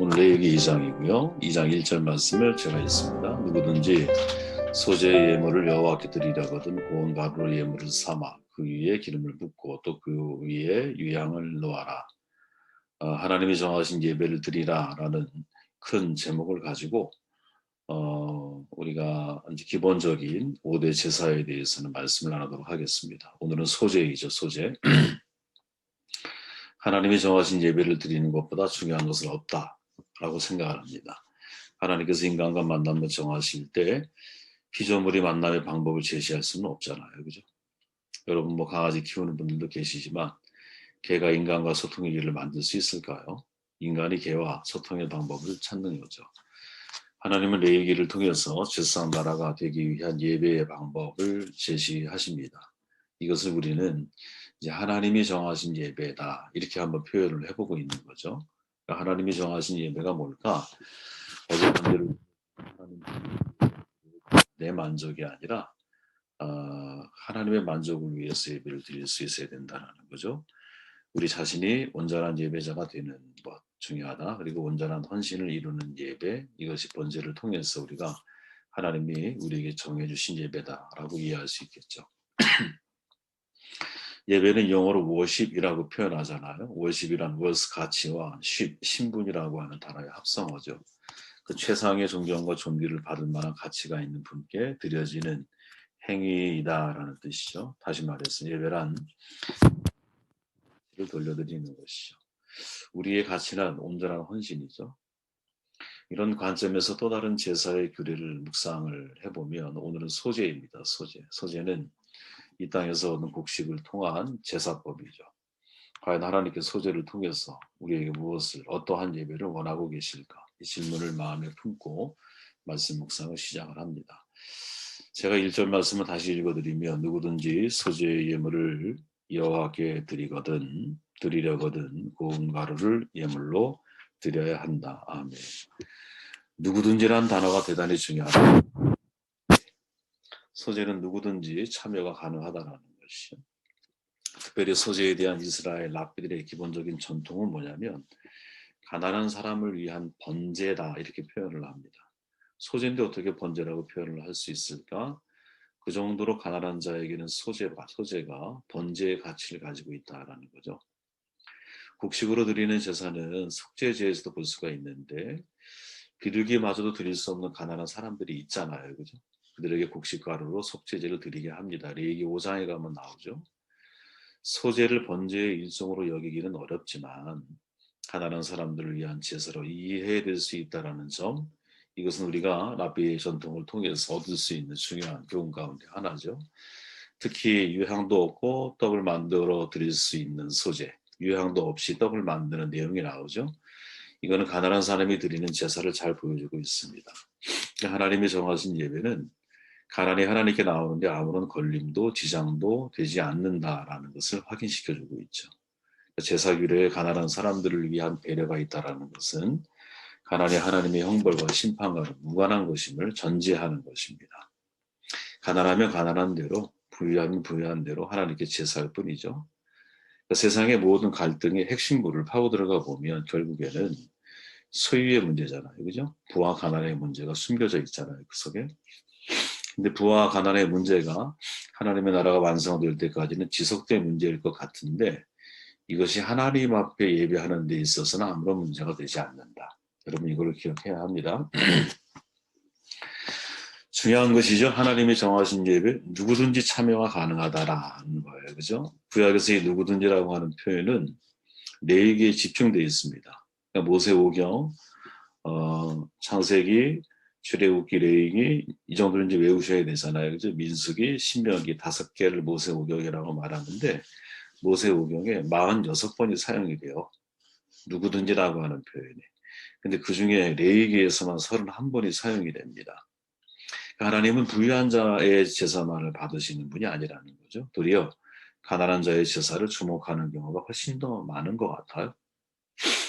오늘 레위기 2장이고요. 2장 1절 말씀을 제가 읽습니다. 누구든지 소재의 예물을 여호와께 드리려거든 고운 가루로 예물을 삼아 그 위에 기름을 붓고 또 그 위에 유향을 놓아라. 하나님이 정하신 예배를 드리라 라는 큰 제목을 가지고 우리가 이제 기본적인 5대 제사에 대해서는 말씀을 나누도록 하겠습니다. 오늘은 소재이죠. 소재. 하나님이 정하신 예배를 드리는 것보다 중요한 것은 없다라고 생각을 합니다. 하나님께서 인간과 만남을 정하실 때 피조물이 만남의 방법을 제시할 수는 없잖아요. 그죠? 여러분 뭐 강아지 키우는 분들도 계시지만 개가 인간과 소통의 길을 만들 수 있을까요? 인간이 개와 소통의 방법을 찾는 거죠. 하나님은 레위기를 통해서 제사장 나라가 되기 위한 예배의 방법을 제시하십니다. 이것을 우리는 이제 하나님이 정하신 예배다 이렇게 한번 표현을 해보고 있는 거죠. 그러니까 하나님이 정하신 예배가 뭘까? 어제 반대로 내 만족이 아니라 하나님의 만족을 위해서 예배를 드릴 수 있어야 된다는 거죠. 우리 자신이 온전한 예배자가 되는 것 중요하다. 그리고 온전한 헌신을 이루는 예배, 이것이 번제를 통해서 우리가 하나님이 우리에게 정해주신 예배다라고 이해할 수 있겠죠. 예배는 영어로 worship이라고 표현하잖아요. worship이란 was 가치와 신분이라고 하는 단어의 합성어죠. 그 최상의 존경과 존귀를 받을 만한 가치가 있는 분께 드려지는 행위이다라는 뜻이죠. 다시 말해서 예배란 를 돌려드리는 것이죠. 우리의 가치는 온전한 헌신이죠. 이런 관점에서 또 다른 제사의 규례를 묵상을 해보면 오늘은 소제입니다. 소제는 이 땅에서 얻는 곡식을 통한 제사법이죠. 과연 하나님께서 소제를 통해서 우리에게 무엇을 어떠한 예배를 원하고 계실까? 이 질문을 마음에 품고 말씀 묵상을 시작을 합니다. 제가 1절 말씀을 다시 읽어드리면 누구든지 소제의 예물을 여호와께 드리려거든 고운 가루를 예물로 드려야 한다. 아멘. 누구든지란 단어가 대단히 중요하다. 소제는 누구든지 참여가 가능하다는 것이죠. 특별히 소제에 대한 이스라엘 랍비들의 기본적인 전통은 뭐냐면 가난한 사람을 위한 번제다 이렇게 표현을 합니다. 소제인데 어떻게 번제라고 표현을 할 수 있을까? 그 정도로 가난한 자에게는 소제가 번제의 가치를 가지고 있다라는 거죠. 곡식으로 드리는 제사는 속죄제에서도 볼 수가 있는데 비둘기마저도 드릴 수 없는 가난한 사람들이 있잖아요. 그죠? 그들에게 곡식가루로 속죄제를 드리게 합니다. 레위기 5장에 가면 나오죠. 소제를 번제의 일종으로 여기기는 어렵지만 가난한 사람들을 위한 제사로 이해될 수 있다는 점, 이것은 우리가 랍비의 전통을 통해서 얻을 수 있는 중요한 교훈 가운데 하나죠. 특히 유향도 없고 떡을 만들어 드릴 수 있는 소제, 유향도 없이 떡을 만드는 내용이 나오죠. 이거는 가난한 사람이 드리는 제사를 잘 보여주고 있습니다. 하나님이 정하신 예배는 가난이 하나님께 나오는데 아무런 걸림도 지장도 되지 않는다라는 것을 확인시켜주고 있죠. 제사 규례에 가난한 사람들을 위한 배려가 있다라는 것은 가난이 하나님의 형벌과 심판과 무관한 것임을 전제하는 것입니다. 가난하면 가난한 대로, 부유하면 부유한 대로 하나님께 제사할 뿐이죠. 세상의 모든 갈등의 핵심부를 파고 들어가 보면 결국에는 소유의 문제잖아요. 그죠? 부와 가난의 문제가 숨겨져 있잖아요. 그 속에. 근데 부와 가난의 문제가 하나님의 나라가 완성될 때까지는 지속된 문제일 것 같은데 이것이 하나님 앞에 예배하는 데 있어서는 아무런 문제가 되지 않는다. 여러분 이걸 기억해야 합니다. 중요한 것이죠. 하나님이 정하신 예배 누구든지 참여가 가능하다라는 거예요. 그죠? 구약에서 이 누구든지라고 하는 표현은 레위기에 집중되어 있습니다. 그러니까 모세오경, 창세기, 출애굽기, 레위기 이 정도는 이제 외우셔야 되잖아요. 그죠? 민수기, 신명기 5개를 모세오경이라고 말하는데 모세오경에 46번이 사용이 돼요. 누구든지라고 하는 표현이. 근데 그 중에 레위기에서만 31번이 사용이 됩니다. 하나님은 부유한 자의 제사만을 받으시는 분이 아니라는 거죠. 도리어 가난한 자의 제사를 주목하는 경우가 훨씬 더 많은 것 같아요.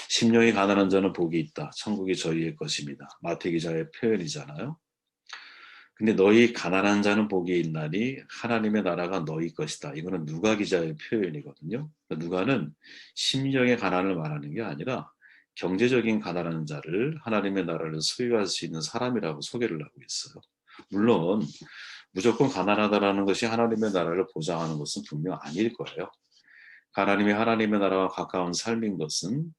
심령이 가난한 자는 복이 있다. 천국이 저희의 것입니다. 마태 기자의 표현이잖아요. 근데 너희 가난한 자는 복이 있나니 하나님의 나라가 너희 것이다. 이거는 누가 기자의 표현이거든요. 누가는 심령의 가난을 말하는 게 아니라 경제적인 가난한 자를 하나님의 나라를 소유할 수 있는 사람이라고 소개를 하고 있어요. 물론 무조건 가난하다라는 것이 하나님의 나라를 보장하는 것은 분명 아닐 거예요. 하나님의 나라와 가까운 삶인 것은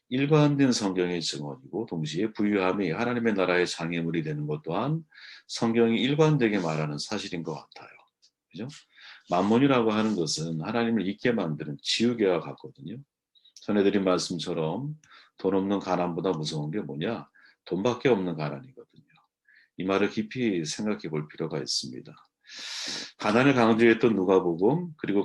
일관된 성경의 증언이고 동시에 부유함이 하나님의 나라의 장애물이 되는 것 또한 성경이 일관되게 말하는 사실인 것 같아요. 그죠? 만몬이라고 하는 것은 하나님을 잊게 만드는 지우개와 같거든요. 전해드린 말씀처럼 돈 없는 가난보다 무서운 게 뭐냐? 돈밖에 없는 가난이거든요. 이 말을 깊이 생각해 볼 필요가 있습니다. 가난을 강조했던 누가복음 그리고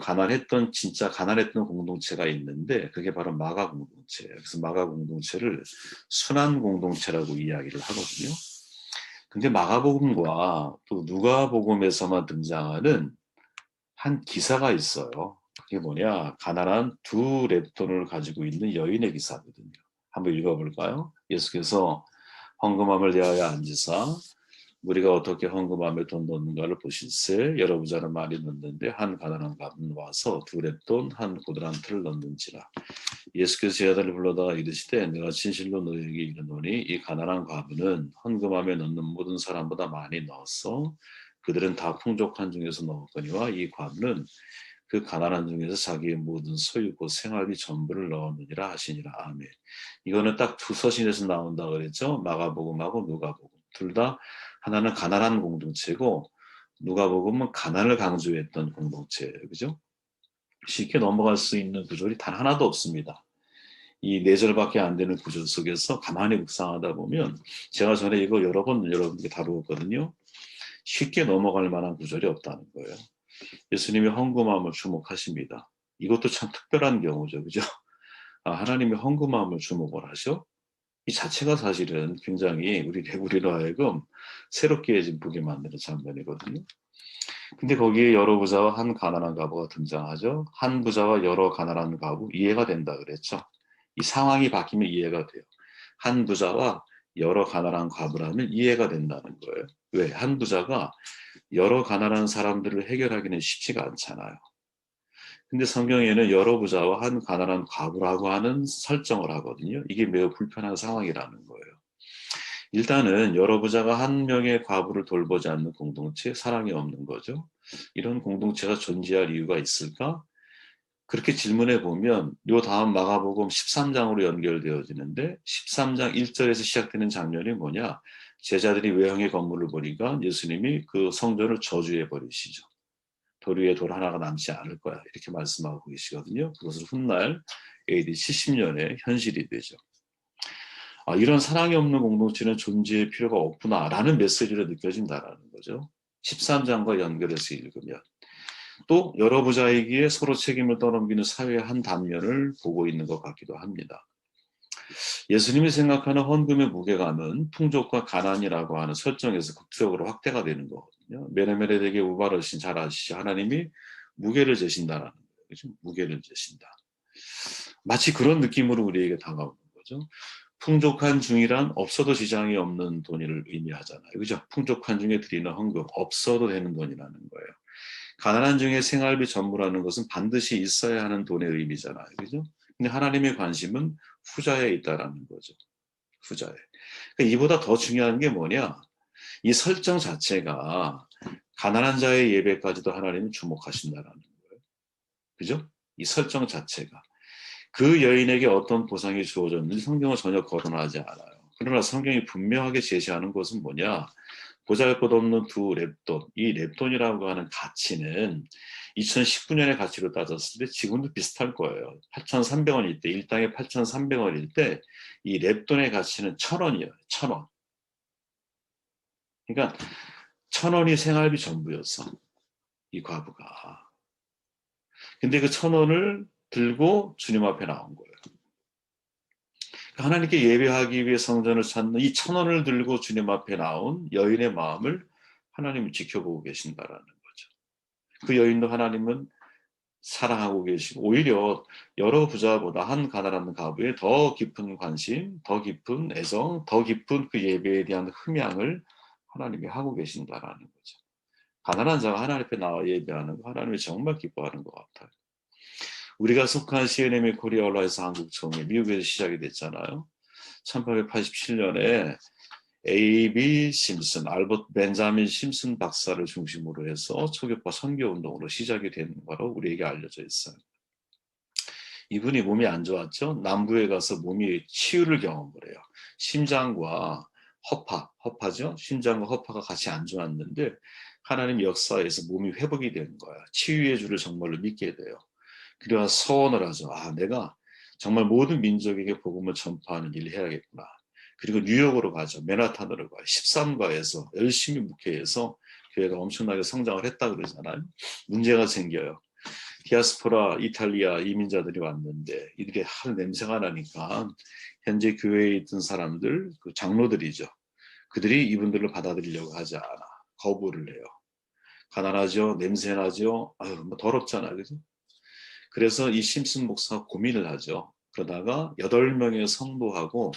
진짜 가난했던 공동체가 있는데 그게 바로 마가 공동체예요. 그래서 마가 공동체를 순환 공동체라고 이야기를 하거든요. 근데 마가복음과 또 누가복음에서만 등장하는 한 기사가 있어요. 그게 뭐냐? 가난한 두 랩돈을 가지고 있는 여인의 기사거든요. 한번 읽어볼까요? 예수께서 헌금함을 대하여 앉으사 우리가 어떻게 헌금함에 돈 넣는가를 보실세 여러 부자는 많이 넣는데 한 가난한 가문 와서 두 랩돈 한 고드란트를 넣는지라. 예수께서 제 아들을 불러다가 이르시되 내가 진실로 너희에게 이르노니 이 가난한 가문은 헌금함에 넣는 모든 사람보다 많이 넣었어 그들은 다 풍족한 중에서 넣었거니와 이 과부는 그 가난한 중에서 자기의 모든 소유 곧 생활비 전부를 넣었느니라 하시니라. 아멘. 이거는 딱 두 서신에서 나온다 그랬죠. 마가복음하고 누가복음. 둘 다 하나는 가난한 공동체고 누가복음은 가난을 강조했던 공동체예요. 그죠? 쉽게 넘어갈 수 있는 구절이 단 하나도 없습니다. 이 네 절밖에 안 되는 구절 속에서 가만히 묵상하다 보면 제가 전에 이거 여러 번 여러분께 다루었거든요. 쉽게 넘어갈 만한 구절이 없다는 거예요. 예수님이 헌금함을 주목하십니다. 이것도 참 특별한 경우죠. 그죠? 하나님이 헌금함을 주목을 하셔? 이 자체가 사실은 굉장히 우리로 하여금 새롭게 보게 만드는 장면이거든요. 근데 거기에 여러 부자와 한 가난한 과부가 등장하죠. 한 부자와 여러 가난한 과부 이해가 된다 그랬죠. 이 상황이 바뀌면 이해가 돼요. 한 부자와 여러 가난한 과부라면 이해가 된다는 거예요. 왜? 한 부자가 여러 가난한 사람들을 해결하기는 쉽지가 않잖아요. 근데 성경에는 여러 부자와 한 가난한 과부라고 하는 설정을 하거든요. 이게 매우 불편한 상황이라는 거예요. 일단은 여러 부자가 한 명의 과부를 돌보지 않는 공동체, 사랑이 없는 거죠. 이런 공동체가 존재할 이유가 있을까? 그렇게 질문해 보면 요 다음 마가복음 13장으로 연결되어지는데 13장 1절에서 시작되는 장면이 뭐냐? 제자들이 외형의 건물을 보니까 예수님이 그 성전을 저주해 버리시죠. 돌 위에 돌 하나가 남지 않을 거야. 이렇게 말씀하고 계시거든요. 그것을 훗날 AD 70년에 현실이 되죠. 이런 사랑이 없는 공동체는 존재의 필요가 없구나라는 메시지로 느껴진다라는 거죠. 13장과 연결해서 읽으면. 또 여러 부자이기에 서로 책임을 떠넘기는 사회의 한 단면을 보고 있는 것 같기도 합니다. 예수님이 생각하는 헌금의 무게감은 풍족과 가난이라고 하는 설정에서 극적으로 확대가 되는 거거든요. 메레메레에게 우발하신 잘 아시죠? 하나님이 무게를 재신다라는 거예요. 그렇죠? 무게를 재신다. 마치 그런 느낌으로 우리에게 다가오는 거죠. 풍족한 중이란 없어도 지장이 없는 돈을 의미하잖아요. 그죠? 풍족한 중에 드리는 헌금, 없어도 되는 돈이라는 거예요. 가난한 중에 생활비 전부라는 것은 반드시 있어야 하는 돈의 의미잖아요. 그죠? 근데 하나님의 관심은 후자에 있다라는 거죠. 후자에. 그러니까 이보다 더 중요한 게 뭐냐? 이 설정 자체가 가난한 자의 예배까지도 하나님은 주목하신다라는 거예요. 그죠? 이 설정 자체가. 그 여인에게 어떤 보상이 주어졌는지 성경은 전혀 거론하지 않아요. 그러나 성경이 분명하게 제시하는 것은 뭐냐? 보잘것없는 두 랩돈, 이 랩돈이라고 하는 가치는 2019년의 가치로 따졌을 때 지금도 비슷할 거예요. 8,300원일 때, 일당에 8,300원일 때 이 랩돈의 가치는 1,000원이에요. 1,000원. 그러니까 1,000원이 생활비 전부였어. 이 과부가. 근데 그 1,000원을 들고 주님 앞에 나온 거예요. 하나님께 예배하기 위해 성전을 찾는 이 1,000원을 들고 주님 앞에 나온 여인의 마음을 하나님이 지켜보고 계신다라는 거죠. 그 여인도 하나님은 사랑하고 계시고 오히려 여러 부자보다 한 가난한 가부에 더 깊은 관심, 더 깊은 애정, 더 깊은 그 예배에 대한 흠양을 하나님이 하고 계신다라는 거죠. 가난한 자가 하나님 앞에 나와 예배하는 거 하나님이 정말 기뻐하는 것 같아요. 우리가 속한 CNM의 코리아 온라인에서 한국총회 미국에서 시작이 됐잖아요. 1887년에 A.B. 심슨, 알버트 벤자민 심슨 박사를 중심으로 해서 초교파 선교운동으로 시작이 된 거로 우리에게 알려져 있어요. 이분이 몸이 안 좋았죠. 남부에 가서 몸이 치유를 경험을 해요. 심장과 허파죠. 심장과 허파가 같이 안 좋았는데 하나님 역사에서 몸이 회복이 되는 거야. 치유의 주를 정말로 믿게 돼요. 그래야 서원을 하죠. 내가 정말 모든 민족에게 복음을 전파하는 일을 해야겠구나. 그리고 뉴욕으로 가죠. 맨하탄으로 가요. 13가에서 열심히 목회해서 교회가 엄청나게 성장을 했다 그러잖아요. 문제가 생겨요. 디아스포라 이탈리아 이민자들이 왔는데 이들이 하루 냄새가 나니까 현재 교회에 있던 사람들, 그 장로들이죠. 그들이 이분들을 받아들이려고 하지 않아. 거부를 해요. 가난하죠. 냄새나죠. 뭐 더럽잖아요. 그죠? 그래서 이 심슨 목사가 고민을 하죠. 그러다가 8명의 성도하고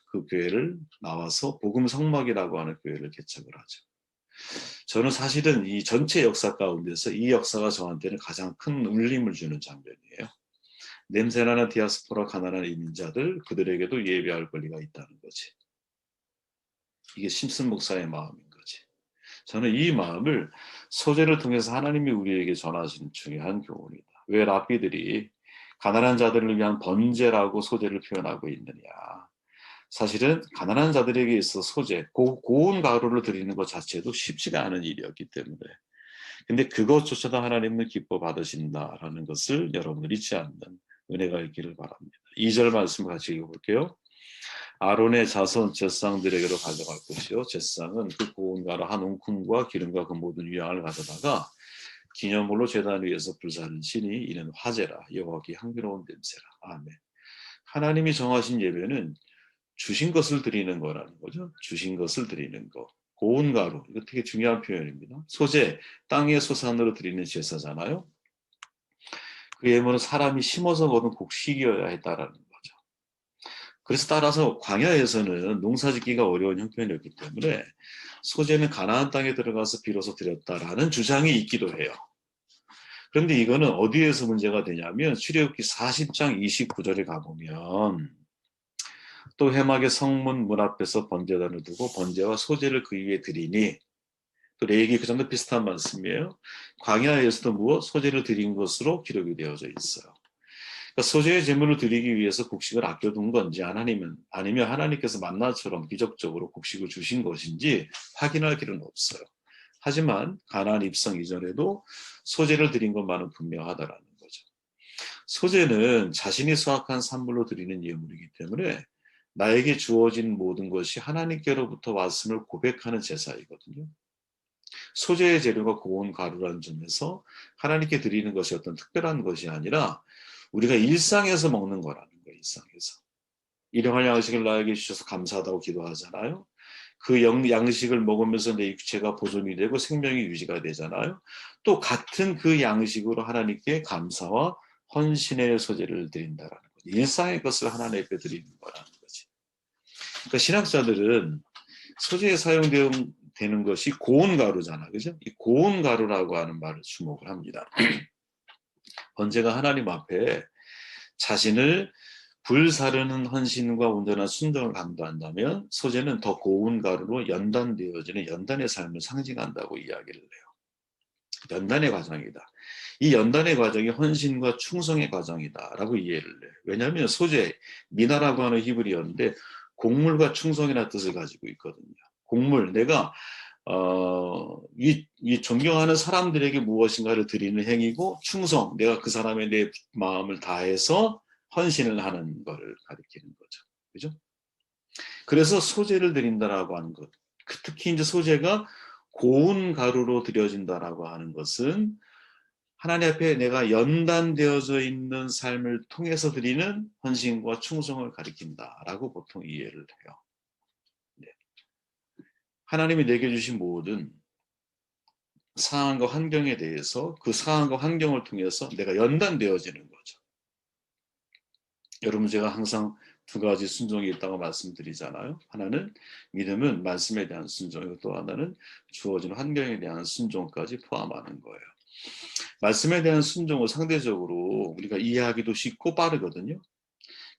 그 교회를 나와서 복음 성막이라고 하는 교회를 개척을 하죠. 저는 사실은 이 전체 역사 가운데서 이 역사가 저한테는 가장 큰 울림을 주는 장면이에요. 냄새나는 디아스포라 가난한 이민자들, 그들에게도 예배할 권리가 있다는 거지. 이게 심슨 목사의 마음인 거지. 저는 이 마음을 소재를 통해서 하나님이 우리에게 전하신 중요한 교훈이다. 왜 랍비들이 가난한 자들을 위한 번제라고 소재를 표현하고 있느냐. 사실은 가난한 자들에게 있어 소재, 고운 가루를 드리는 것 자체도 쉽지가 않은 일이었기 때문에. 근데 그것조차도 하나님은 기뻐 받으신다라는 것을 여러분들 잊지 않는 은혜가 있기를 바랍니다. 2절 말씀 같이 읽어볼게요. 아론의 자손 제사장들에게로 가져갈 것이요. 제사장은 그 고운 가루 한 웅큼과 기름과 그 모든 유향을 가져다가 기념물로 제단 위에서 불사는 신이 이는 화제라. 여호와께 향기로운 냄새라. 아멘. 하나님이 정하신 예배는 주신 것을 드리는 거라는 거죠. 주신 것을 드리는 거. 고운 가루, 이거 되게 중요한 표현입니다. 소재, 땅의 소산으로 드리는 제사잖아요. 그 예물은 사람이 심어서 거둔 곡식이어야 했다라는 거죠. 그래서 따라서 광야에서는 농사짓기가 어려운 형편이었기 때문에 소재는 가나안 땅에 들어가서 비로소 드렸다라는 주장이 있기도 해요. 그런데 이거는 어디에서 문제가 되냐면 출애굽기 40장 29절에 가보면 또 회막의 성문 문 앞에서 번제단을 두고 번제와 소제를 그 위에 드리니 또 레위기 그 정도 비슷한 말씀이에요. 광야에서도 무엇 소제를 드린 것으로 기록이 되어져 있어요. 그러니까 소제의 제물을 드리기 위해서 곡식을 아껴둔 건지 아니면 하나님께서 만나처럼 기적적으로 곡식을 주신 것인지 확인할 길은 없어요. 하지만 가나안 입성 이전에도 소제를 드린 것만은 분명하다라는 거죠. 소제는 자신이 수확한 산물로 드리는 예물이기 때문에 나에게 주어진 모든 것이 하나님께로부터 왔음을 고백하는 제사이거든요. 소재의 재료가 고운 가루라는 점에서 하나님께 드리는 것이 어떤 특별한 것이 아니라 우리가 일상에서 먹는 거라는 거예요. 일상에서. 일용할 양식을 나에게 주셔서 감사하다고 기도하잖아요. 그 양식을 먹으면서 내 육체가 보존이 되고 생명이 유지가 되잖아요. 또 같은 그 양식으로 하나님께 감사와 헌신의 소재를 드린다라는 거죠. 일상의 것을 하나님 앞에 드리는 거라는 거지. 그러니까 신학자들은 소재에 사용되는 것이 고운 가루잖아, 그죠? 이 고운 가루라고 하는 말을 주목을 합니다. 번제가 하나님 앞에 자신을 불사르는 헌신과 온전한 순종을 강조한다면 소재는 더 고운 가루로 연단되어지는 연단의 삶을 상징한다고 이야기를 해요. 연단의 과정이다. 이 연단의 과정이 헌신과 충성의 과정이다라고 이해를 해요. 왜냐하면 소재, 미나라고 하는 히브리어인데 곡물과 충성이라는 뜻을 가지고 있거든요. 곡물, 내가 이 존경하는 사람들에게 무엇인가를 드리는 행위고, 충성, 내가 그 사람의 내 마음을 다해서 헌신을 하는 것을 가리키는 거죠. 그죠? 그래서 소재를 드린다라고 하는 것, 특히 이제 소재가 고운 가루로 드려진다라고 하는 것은 하나님 앞에 내가 연단되어져 있는 삶을 통해서 드리는 헌신과 충성을 가리킨다라고 보통 이해를 해요. 네. 하나님이 내게 주신 모든 상황과 환경에 대해서 그 상황과 환경을 통해서 내가 연단되어지는 거죠. 여러분, 제가 항상 두 가지 순종이 있다고 말씀드리잖아요. 하나는 믿음은 말씀에 대한 순종이고 또 하나는 주어진 환경에 대한 순종까지 포함하는 거예요. 말씀에 대한 순종은 상대적으로 우리가 이해하기도 쉽고 빠르거든요.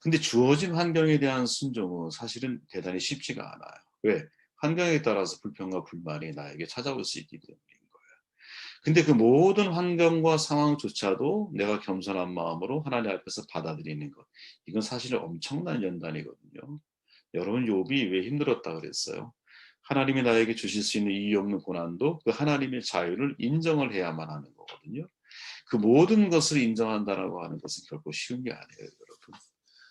근데 주어진 환경에 대한 순종은 사실은 대단히 쉽지가 않아요. 왜? 환경에 따라서 불평과 불만이 나에게 찾아올 수 있기 때문인 거예요. 근데 그 모든 환경과 상황조차도 내가 겸손한 마음으로 하나님 앞에서 받아들이는 것. 이건 사실은 엄청난 연단이거든요. 여러분 욥이 왜 힘들었다 그랬어요? 하나님이 나에게 주실 수 있는 이유 없는 고난도 그 하나님의 자유를 인정을 해야만 하는 거거든요. 그 모든 것을 인정한다라고 하는 것은 결코 쉬운 게 아니에요, 여러분.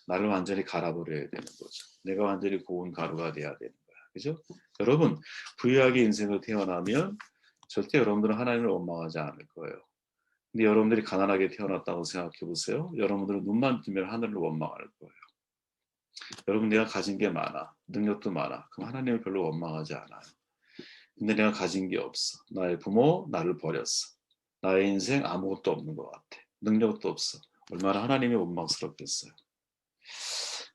나를 완전히 갈아버려야 되는 거죠. 내가 완전히 고운 가루가 돼야 되는 거야. 그죠? 여러분, 부유하게 인생을 태어나면 절대 여러분들은 하나님을 원망하지 않을 거예요. 근데 여러분들이 가난하게 태어났다고 생각해 보세요. 여러분들은 눈만 뜨면 하늘을 원망할 거예요. 여러분 내가 가진 게 많아. 능력도 많아. 그럼 하나님을 별로 원망하지 않아요. 근데 내가 가진 게 없어. 나의 부모 나를 버렸어. 나의 인생 아무것도 없는 것 같아. 능력도 없어. 얼마나 하나님이 원망스럽겠어요.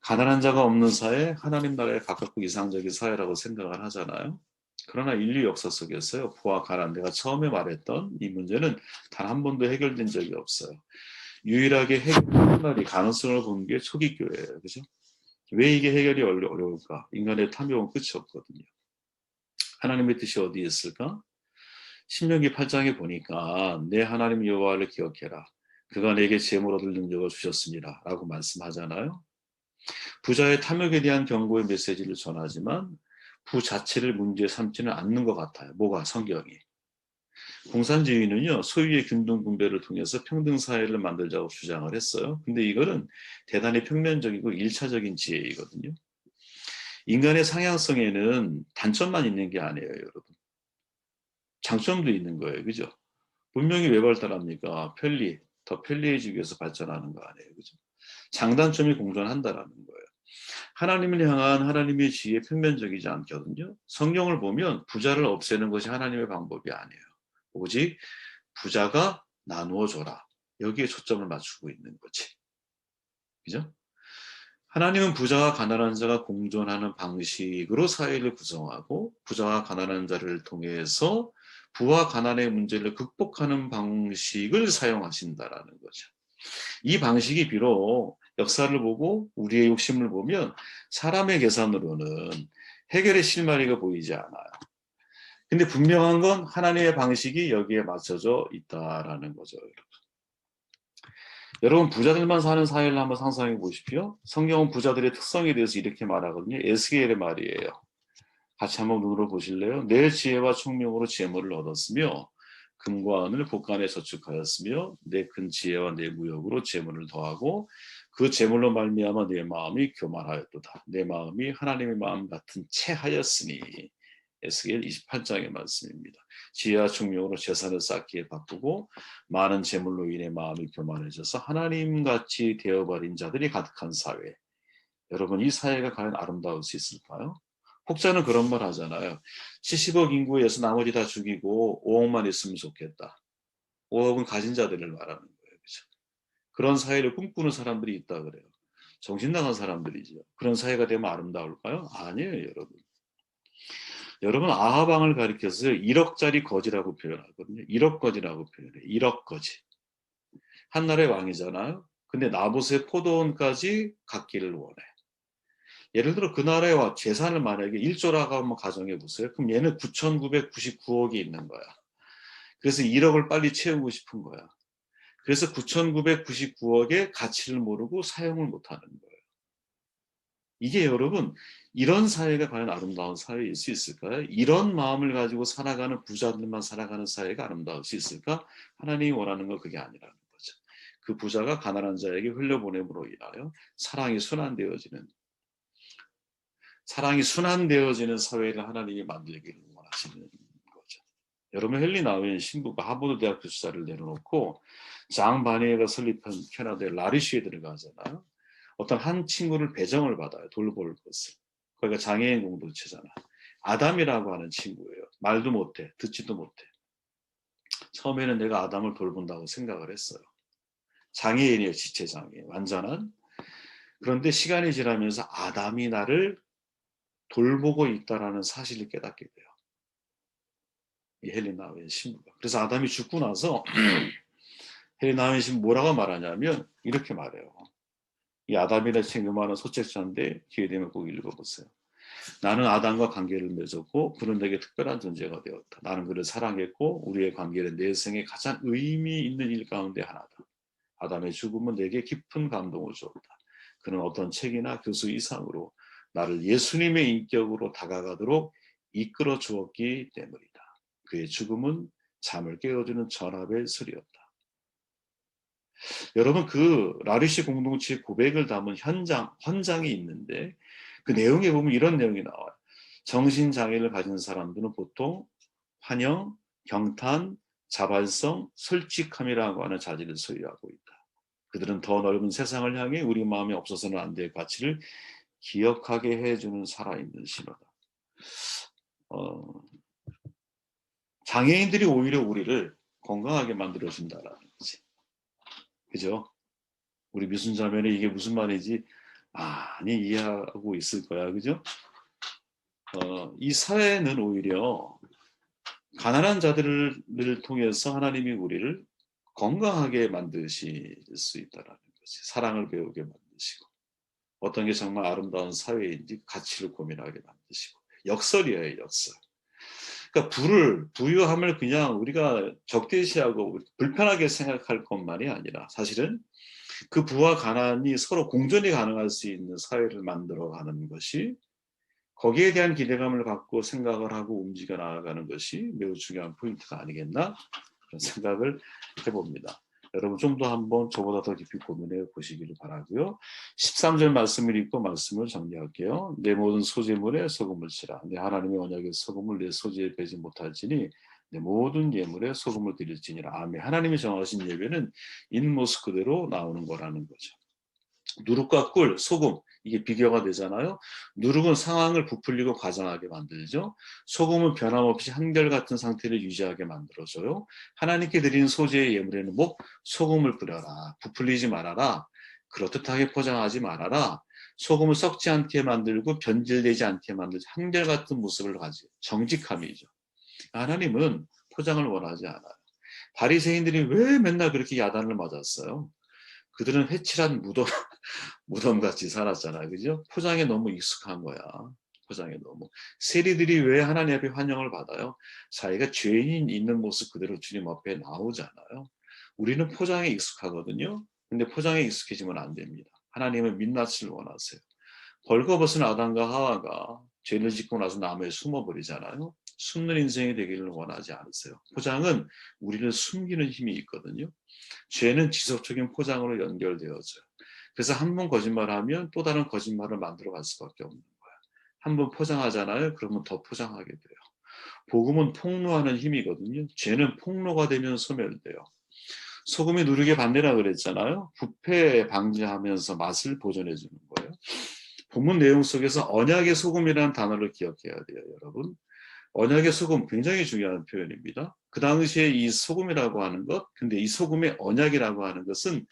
가난한 자가 없는 사회, 하나님 나라에 가깝고 이상적인 사회라고 생각을 하잖아요. 그러나 인류 역사 속에서요, 부와 가난, 내가 처음에 말했던 이 문제는 단 한 번도 해결된 적이 없어요. 유일하게 해결된 날이 가능성을 본 게 초기 교회예요. 그죠? 왜 이게 해결이 어려울까? 인간의 탐욕은 끝이 없거든요. 하나님의 뜻이 어디에 있을까? 신명기 8장에 보니까 내 하나님 여호와를 기억해라. 그가 내게 재물 얻을 능력을 주셨습니다. 라고 말씀하잖아요. 부자의 탐욕에 대한 경고의 메시지를 전하지만 부 자체를 문제 삼지는 않는 것 같아요. 뭐가? 성경이. 공산주의는요, 소유의 균등분배를 통해서 평등사회를 만들자고 주장을 했어요. 근데 이거는 대단히 평면적이고 일차적인 지혜이거든요. 인간의 상향성에는 단점만 있는 게 아니에요, 여러분. 장점도 있는 거예요. 그죠? 분명히 왜 발달합니까? 더 편리해지기 위해서 발전하는 거 아니에요. 그죠? 장단점이 공존한다라는 거예요. 하나님을 향한 하나님의 지혜 평면적이지 않거든요. 성경을 보면 부자를 없애는 것이 하나님의 방법이 아니에요. 오직 부자가 나누어 줘라. 여기에 초점을 맞추고 있는 거지. 그죠? 하나님은 부자와 가난한 자가 공존하는 방식으로 사회를 구성하고 부자와 가난한 자를 통해서 부와 가난의 문제를 극복하는 방식을 사용하신다라는 거죠. 이 방식이 비록 역사를 보고 우리의 욕심을 보면 사람의 계산으로는 해결의 실마리가 보이지 않아요. 근데 분명한 건 하나님의 방식이 여기에 맞춰져 있다라는 거죠. 여러분 부자들만 사는 사회를 한번 상상해 보십시오. 성경은 부자들의 특성에 대해서 이렇게 말하거든요. 에스겔의 말이에요. 같이 한번 눈으로 보실래요? 내 지혜와 총명으로 재물을 얻었으며 금과 은을 곳간에 저축하였으며 내 큰 지혜와 내 무역으로 재물을 더하고 그 재물로 말미암아 내 마음이 교만하였도다. 내 마음이 하나님의 마음 같은 채 하였으니 에스겔 28장의 말씀입니다. 지혜와 총명으로 재산을 쌓기에 바쁘고 많은 재물로 인해 마음이 교만해져서 하나님같이 되어버린 자들이 가득한 사회. 여러분 이 사회가 과연 아름다울 수 있을까요? 혹자는 그런 말 하잖아요. 70억 인구에서 나머지 다 죽이고 5억만 있으면 좋겠다. 5억은 가진 자들을 말하는 거예요. 그렇죠? 그런 사회를 꿈꾸는 사람들이 있다 그래요. 정신 나간 사람들이죠. 그런 사회가 되면 아름다울까요? 아니에요, 여러분. 여러분 아합 왕을 가리켜서 1억짜리 거지라고 표현하거든요. 1억 거지라고 표현해요. 1억 거지. 한 나라의 왕이잖아요. 근데 나봇의 포도원까지 갖기를 원해. 예를 들어 그 나라의 재산을 만약에 1조라고 한번 가정해 보세요. 그럼 얘는 9,999억이 있는 거야. 그래서 1억을 빨리 채우고 싶은 거야. 그래서 9,999억의 가치를 모르고 사용을 못하는 거예요. 이게 여러분 이런 사회가 과연 아름다운 사회일 수 있을까요? 이런 마음을 가지고 살아가는 부자들만 살아가는 사회가 아름다울 수 있을까? 하나님이 원하는 건 그게 아니라는 거죠. 그 부자가 가난한 자에게 흘려보냄으로 인하여 사랑이 순환되어지는 사회를 하나님이 만들기를 원하시는 거죠. 여러분 헨리 나우엔 신부가 하버드 대학 교수자를 내려놓고 장 바니에가 설립한 캐나다의 라리쉬에 들어가잖아요. 어떤 한 친구를 배정을 받아요. 돌볼 것을. 거기가 장애인 공동체잖아. 아담이라고 하는 친구예요. 말도 못해. 듣지도 못해. 처음에는 내가 아담을 돌본다고 생각을 했어요. 장애인이에요. 지체장애인. 완전한. 그런데 시간이 지나면서 아담이 나를 돌보고 있다라는 사실을 깨닫게 돼요. 이 헬리나의 신부가. 그래서 아담이 죽고 나서 헬리나의 신부 뭐라고 말하냐면 이렇게 말해요. 이 아담이라는 책 요만한 소책자인데 기회 되면 꼭 읽어보세요. 나는 아담과 관계를 맺었고 그는 내게 특별한 존재가 되었다. 나는 그를 사랑했고 우리의 관계는 내 생에 가장 의미 있는 일 가운데 하나다. 아담의 죽음은 내게 깊은 감동을 주었다. 그는 어떤 책이나 교수 이상으로 나를 예수님의 인격으로 다가가도록 이끌어 주었기 때문이다. 그의 죽음은 잠을 깨워주는 전합의 소리였다. 여러분, 그 라리시 공동체의 고백을 담은 헌장이 있는데 그 내용에 보면 이런 내용이 나와요. 정신장애를 가진 사람들은 보통 환영, 경탄, 자발성, 솔직함이라고 하는 자질을 소유하고 있다. 그들은 더 넓은 세상을 향해 우리 마음에 없어서는 안 될 가치를 기억하게 해주는 살아있는 신호다. 어, 장애인들이 오히려 우리를 건강하게 만들어준다라는 거지. 그죠? 우리 미순자매는 이게 무슨 말인지 많이 이해하고 있을 거야. 그죠? 이 사회는 오히려 가난한 자들을 통해서 하나님이 우리를 건강하게 만드실 수 있다라는 거지. 사랑을 배우게 만드시고 어떤 게 정말 아름다운 사회인지 가치를 고민하게 만드시고 역설이에요, 역설. 그러니까 부유함을 그냥 우리가 적대시하고 불편하게 생각할 것만이 아니라 사실은 그 부와 가난이 서로 공존이 가능할 수 있는 사회를 만들어가는 것이 거기에 대한 기대감을 갖고 생각을 하고 움직여 나아가는 것이 매우 중요한 포인트가 아니겠나 그런 생각을 해봅니다. 여러분 좀 더 한번 저보다 더 깊이 고민해 보시기를 바라고요. 13절 말씀을 읽고 말씀을 정리할게요. 내 모든 소재물에 소금을 치라. 내 하나님의 언약의 소금을 내 소재에 빼지 못할지니 내 모든 예물에 소금을 드릴지니라. 아멘. 하나님이 정하신 예배는 있는 모습 그대로 나오는 거라는 거죠. 누룩과 꿀, 소금 이게 비교가 되잖아요. 누룩은 상황을 부풀리고 과장하게 만들죠. 소금은 변함없이 한결같은 상태를 유지하게 만들어줘요. 하나님께 드리는 소재의 예물에는 소금을 뿌려라. 부풀리지 말아라. 그렇듯하게 포장하지 말아라. 소금을 썩지 않게 만들고 변질되지 않게 만들지 한결같은 모습을 가지고 정직함이죠. 하나님은 포장을 원하지 않아요. 바리새인들이 왜 맨날 그렇게 야단을 맞았어요? 그들은 회칠한 무덤같이 살았잖아요. 그죠? 포장에 너무 익숙한 거야. 포장에 너무. 세리들이 왜 하나님 앞에 환영을 받아요? 자기가 죄인 있는 모습 그대로 주님 앞에 나오잖아요. 우리는 포장에 익숙하거든요. 근데 포장에 익숙해지면 안 됩니다. 하나님은 민낯을 원하세요. 벌거벗은 아담과 하와가 죄를 짓고 나서 나무에 숨어버리잖아요. 숨는 인생이 되기를 원하지 않으세요. 포장은 우리를 숨기는 힘이 있거든요. 죄는 지속적인 포장으로 연결되어져요. 그래서 한 번 거짓말하면 또 다른 거짓말을 만들어 갈 수밖에 없는 거야. 한 번 포장하잖아요. 그러면 더 포장하게 돼요. 복음은 폭로하는 힘이거든요. 죄는 폭로가 되면 소멸돼요. 소금이 누룩의 반대라 그랬잖아요. 부패 방지하면서 맛을 보존해 주는 거예요. 본문 내용 속에서 언약의 소금이라는 단어를 기억해야 돼요, 여러분. 언약의 소금 굉장히 중요한 표현입니다. 그 당시에 이 소금이라고 하는 것, 근데 이 소금의 언약이라고 하는 것은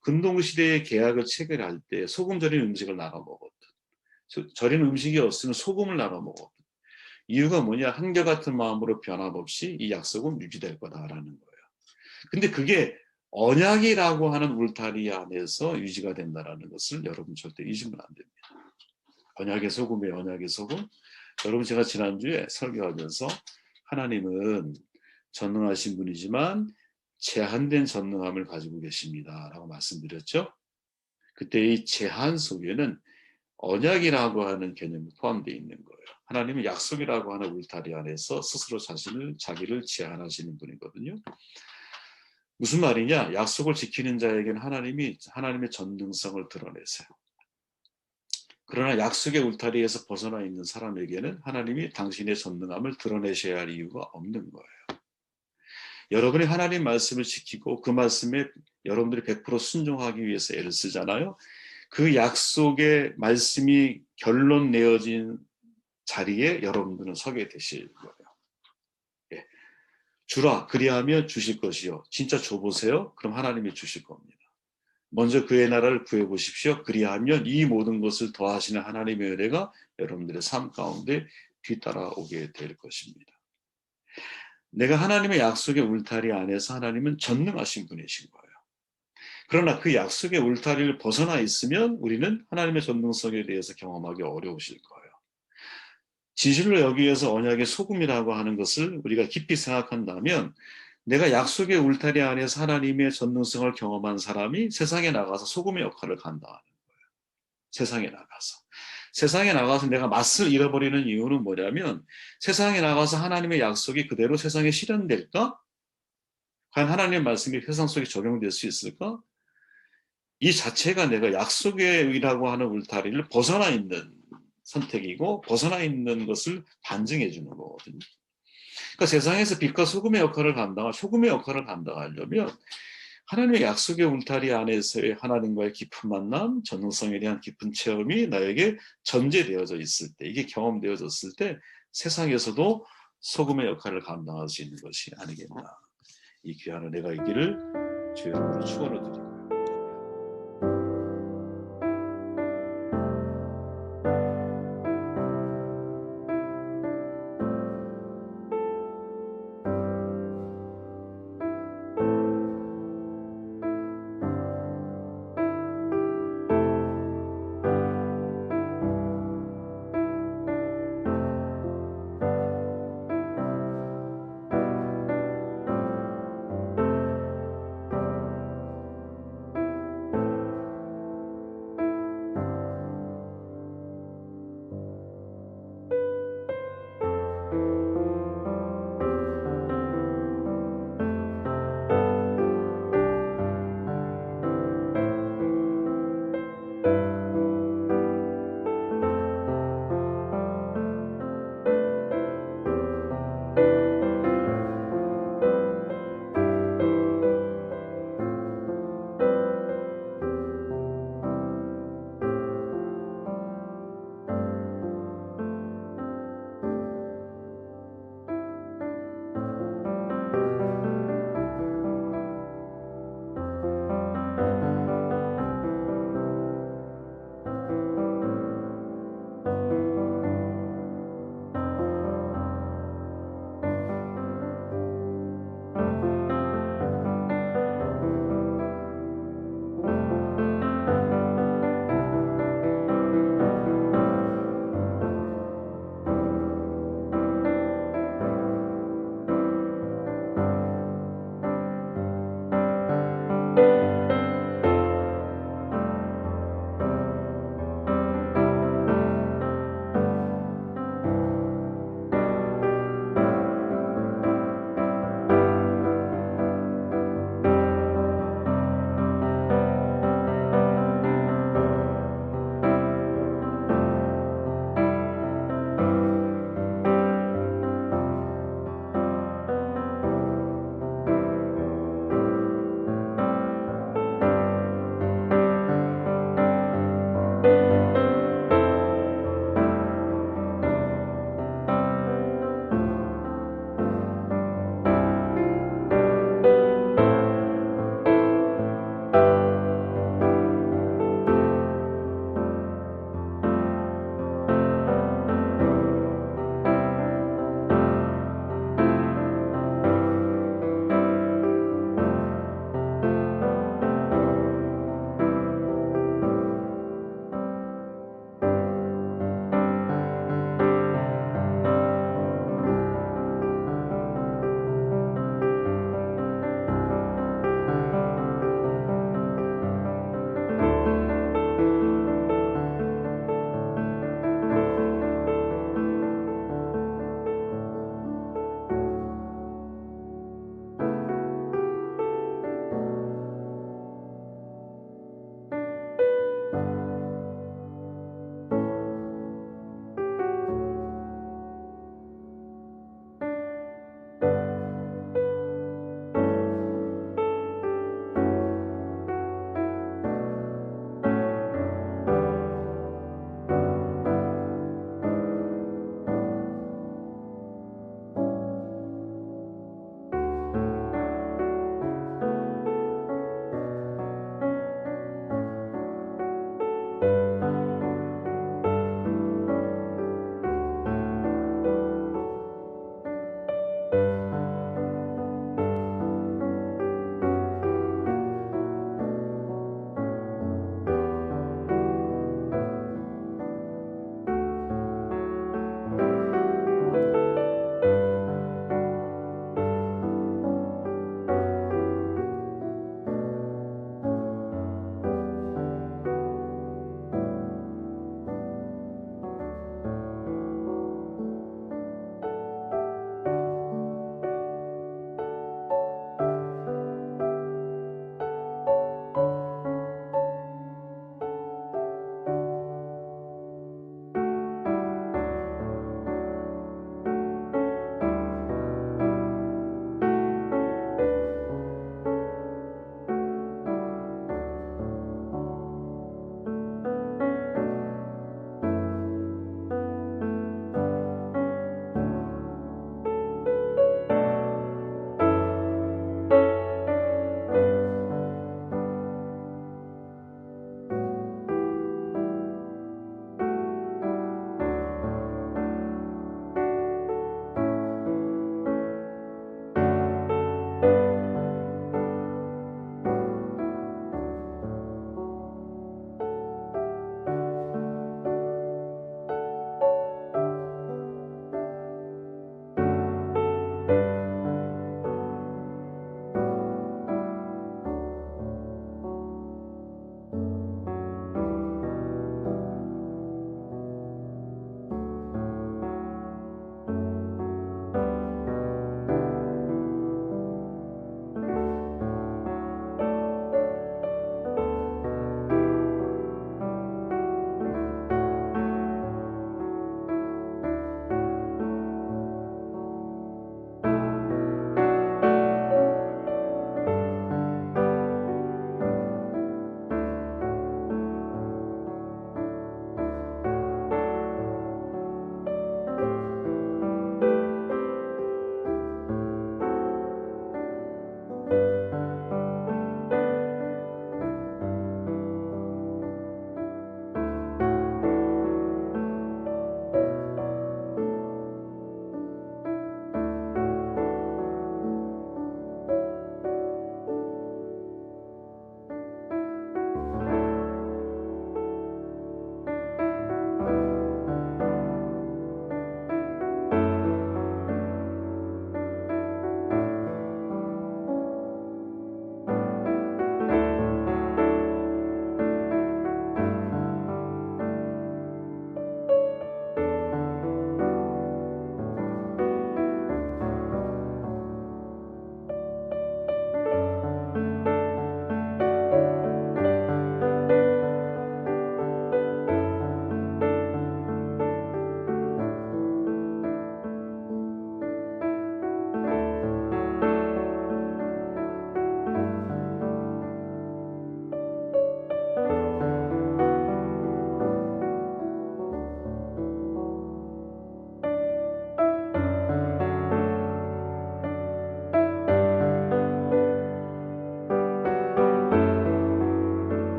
근동시대의 계약을 체결할 때 소금 절인 음식을 나눠 먹었던, 절인 음식이 없으면 소금을 나눠 먹었던. 이유가 뭐냐? 한결같은 마음으로 변함없이 이 약속은 유지될 거다라는 거예요. 근데 그게 언약이라고 하는 울타리 안에서 유지가 된다라는 것을 여러분 절대 잊으면 안 됩니다. 언약의 소금의 언약의 소금. 여러분 제가 지난주에 설교하면서 하나님은 전능하신 분이지만 제한된 전능함을 가지고 계십니다. 라고 말씀드렸죠. 그때 이 제한 속에는 언약이라고 하는 개념이 포함되어 있는 거예요. 하나님은 약속이라고 하는 울타리 안에서 스스로 자기를 제한하시는 분이거든요. 무슨 말이냐? 약속을 지키는 자에게는 하나님의 전능성을 드러내세요. 그러나 약속의 울타리에서 벗어나 있는 사람에게는 하나님이 당신의 전능함을 드러내셔야 할 이유가 없는 거예요. 여러분이 하나님 말씀을 지키고 그 말씀에 여러분들이 100% 순종하기 위해서 애를 쓰잖아요. 그 약속의 말씀이 결론 내어진 자리에 여러분들은 서게 되실 거예요. 예. 주라 그리하면 주실 것이요. 진짜 줘보세요. 그럼 하나님이 주실 겁니다. 먼저 그의 나라를 구해보십시오. 그리하면 이 모든 것을 더하시는 하나님의 은혜가 여러분들의 삶 가운데 뒤따라오게 될 것입니다. 내가 하나님의 약속의 울타리 안에서 하나님은 전능하신 분이신 거예요. 그러나 그 약속의 울타리를 벗어나 있으면 우리는 하나님의 전능성에 대해서 경험하기 어려우실 거예요. 진실로 여기에서 언약의 소금이라고 하는 것을 우리가 깊이 생각한다면 내가 약속의 울타리 안에서 하나님의 전능성을 경험한 사람이 세상에 나가서 소금의 역할을 감당하는 거예요. 세상에 나가서. 세상에 나가서 내가 맛을 잃어버리는 이유는 뭐냐면 세상에 나가서 하나님의 약속이 그대로 세상에 실현될까? 과연 하나님의 말씀이 세상 속에 적용될 수 있을까? 이 자체가 내가 약속이라고 하는 울타리를 벗어나 있는 선택이고 벗어나 있는 것을 반증해 주는 거거든요. 그러니까 세상에서 빛과 소금의 역할을 소금의 역할을 감당하려면 하나님의 약속의 울타리 안에서의 하나님과의 깊은 만남, 전능성에 대한 깊은 체험이 나에게 전제되어져 있을 때, 이게 경험되어졌을 때 세상에서도 소금의 역할을 감당할 수 있는 것이 아니겠나. 이 귀한 은혜가 있기를 주의 이름으로 축원을 드립니다.